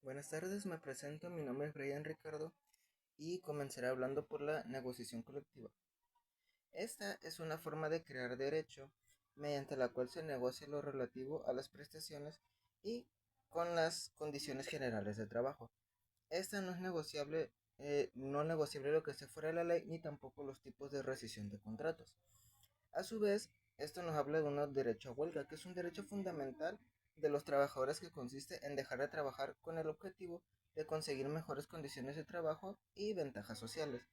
Buenas tardes, me presento, mi nombre es Brian Ricardo y comenzaré hablando por la negociación colectiva. Esta es una forma de crear derecho mediante la cual se negocia lo relativo a las prestaciones y con las condiciones generales de trabajo. Esta no es negociable lo que esté fuera de la ley ni tampoco los tipos de rescisión de contratos. A su vez, esto nos habla de un derecho a huelga, que es un derecho fundamental de los trabajadores que consiste en dejar de trabajar con el objetivo de conseguir mejores condiciones de trabajo y ventajas sociales.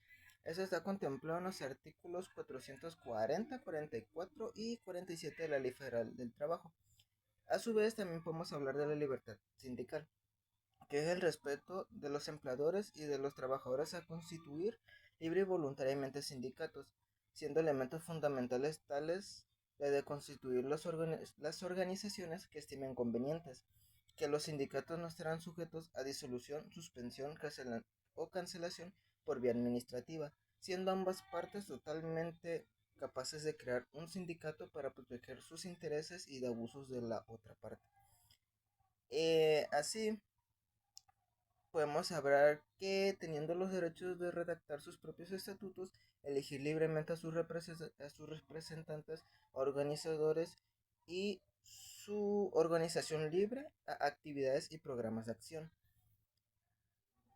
Eso está contemplado en los artículos 440, 44 y 47 de la Ley Federal del Trabajo. A su vez, también podemos hablar de la libertad sindical, que es el respeto de los empleadores y de los trabajadores a constituir libre y voluntariamente sindicatos, siendo elementos fundamentales tales de constituir las organizaciones que estimen convenientes, que los sindicatos no estarán sujetos a disolución, suspensión o cancelación por vía administrativa, siendo ambas partes totalmente capaces de crear un sindicato para proteger sus intereses y de abusos de la otra parte. Así, podemos hablar que teniendo los derechos de redactar sus propios estatutos, elegir libremente a sus representantes, organizadores y su organización libre a actividades y programas de acción.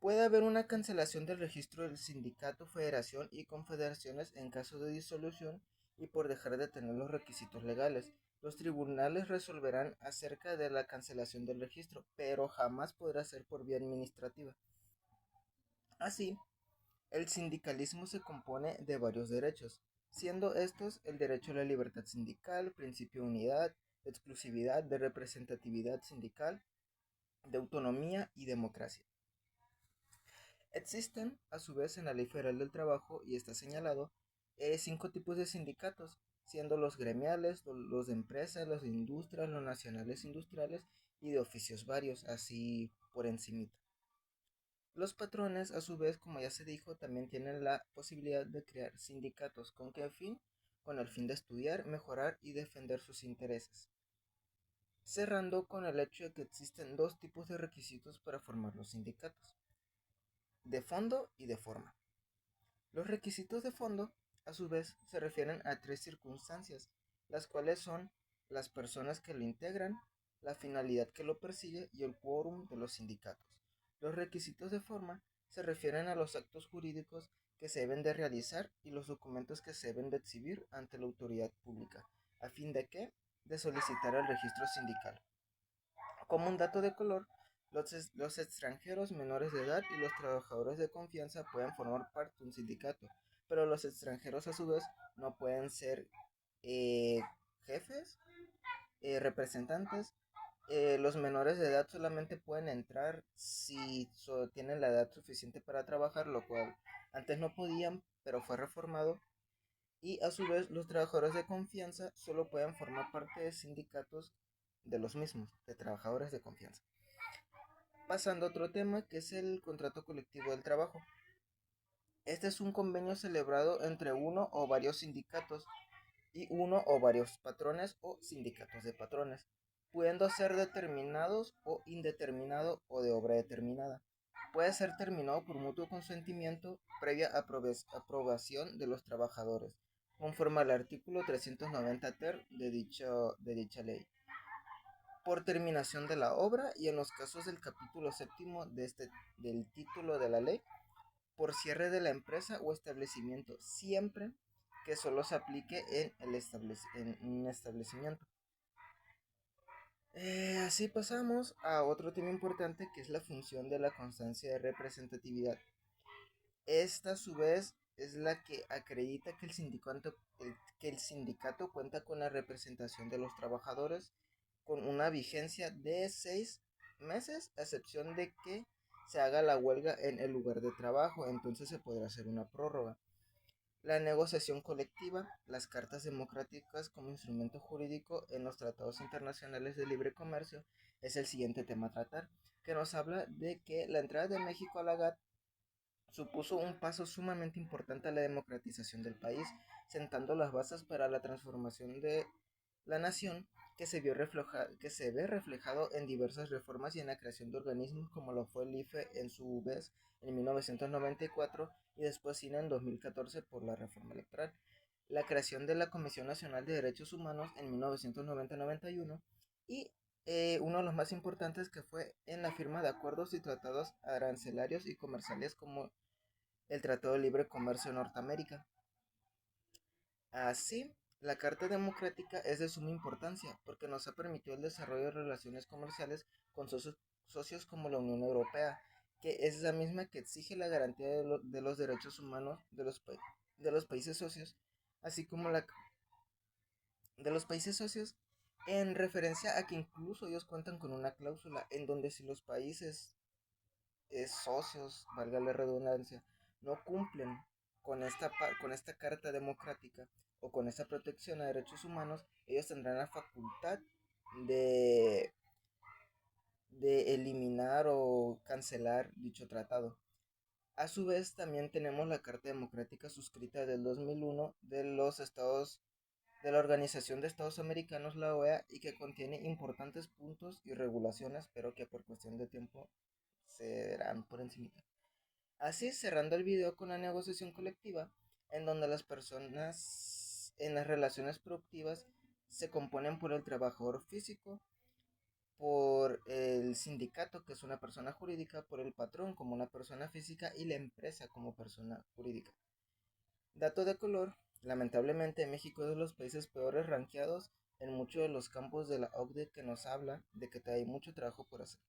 Puede haber una cancelación del registro del sindicato, federación y confederaciones en caso de disolución y por dejar de tener los requisitos legales. Los tribunales resolverán acerca de la cancelación del registro, pero jamás podrá ser por vía administrativa. Así, el sindicalismo se compone de varios derechos, siendo estos el derecho a la libertad sindical, principio de unidad, de exclusividad, de representatividad sindical, de autonomía y democracia. Existen, a su vez, en la Ley Federal del Trabajo, y está señalado, 5 tipos de sindicatos, siendo los gremiales, los de empresas, los de industrias, los nacionales industriales y de oficios varios, así por encimita. Los patrones, a su vez, como ya se dijo, también tienen la posibilidad de crear sindicatos. ¿Con qué fin? Con el fin de estudiar, mejorar y defender sus intereses. Cerrando con el hecho de que existen dos tipos de requisitos para formar los sindicatos, de fondo y de forma. Los requisitos de fondo, a su vez, se refieren a tres circunstancias, las cuales son las personas que lo integran, la finalidad que lo persigue y el quórum de los sindicatos. Los requisitos de forma se refieren a los actos jurídicos que se deben de realizar y los documentos que se deben de exhibir ante la autoridad pública, a fin de que de solicitar el registro sindical. Como un dato de color, los extranjeros menores de edad y los trabajadores de confianza pueden formar parte de un sindicato, pero los extranjeros a su vez no pueden ser eh, jefes, representantes. Los menores de edad solamente pueden entrar si tienen la edad suficiente para trabajar, lo cual antes no podían, pero fue reformado. Y a su vez los trabajadores de confianza solo pueden formar parte de sindicatos de los mismos, de trabajadores de confianza. Pasando a otro tema que es el contrato colectivo del trabajo. Este es un convenio celebrado entre uno o varios sindicatos y uno o varios patrones o sindicatos de patrones, pudiendo ser determinados o indeterminado o de obra determinada. Puede ser terminado por mutuo consentimiento previa aprobación de los trabajadores, conforme al artículo 390 ter de dicha ley, por terminación de la obra y en los casos del capítulo séptimo del título de la ley, por cierre de la empresa o establecimiento, siempre que solo se aplique en un establecimiento. Así pasamos a otro tema importante que es la función de la constancia de representatividad. Esta a su vez es la que acredita que que el sindicato cuenta con la representación de los trabajadores con una vigencia de 6 meses, a excepción de que se haga la huelga en el lugar de trabajo, entonces se podrá hacer una prórroga. La negociación colectiva, las cartas democráticas como instrumento jurídico en los tratados internacionales de libre comercio es el siguiente tema a tratar, que nos habla de que la entrada de México a la GATT supuso un paso sumamente importante a la democratización del país, sentando las bases para la transformación de la nación, que se ve reflejado en diversas reformas y en la creación de organismos como lo fue el IFE en su vez en 1994 y después SINA en 2014 por la reforma electoral, la creación de la Comisión Nacional de Derechos Humanos en 1990-91 y uno de los más importantes que fue en la firma de acuerdos y tratados arancelarios y comerciales como el Tratado de Libre Comercio de Norteamérica. Así, la Carta Democrática es de suma importancia porque nos ha permitido el desarrollo de relaciones comerciales con socios como la Unión Europea, que es la misma que exige la garantía de los derechos humanos de los países socios, así como la de los países socios, en referencia a que incluso ellos cuentan con una cláusula en donde si los países socios, valga la redundancia, no cumplen con esta carta democrática o con esta protección a derechos humanos, ellos tendrán la facultad de, de eliminar o cancelar dicho tratado. A su vez, también tenemos la Carta Democrática suscrita del 2001 de los Estados de la Organización de Estados Americanos, la OEA, y que contiene importantes puntos y regulaciones, pero que por cuestión de tiempo serán por encima. Así, cerrando el video con la negociación colectiva, en donde las personas en las relaciones productivas se componen por el trabajador físico, por el sindicato, que es una persona jurídica, por el patrón como una persona física y la empresa como persona jurídica. Dato de color, lamentablemente México es de los países peores rankeados en muchos de los campos de la OCDE que nos habla de que hay mucho trabajo por hacer.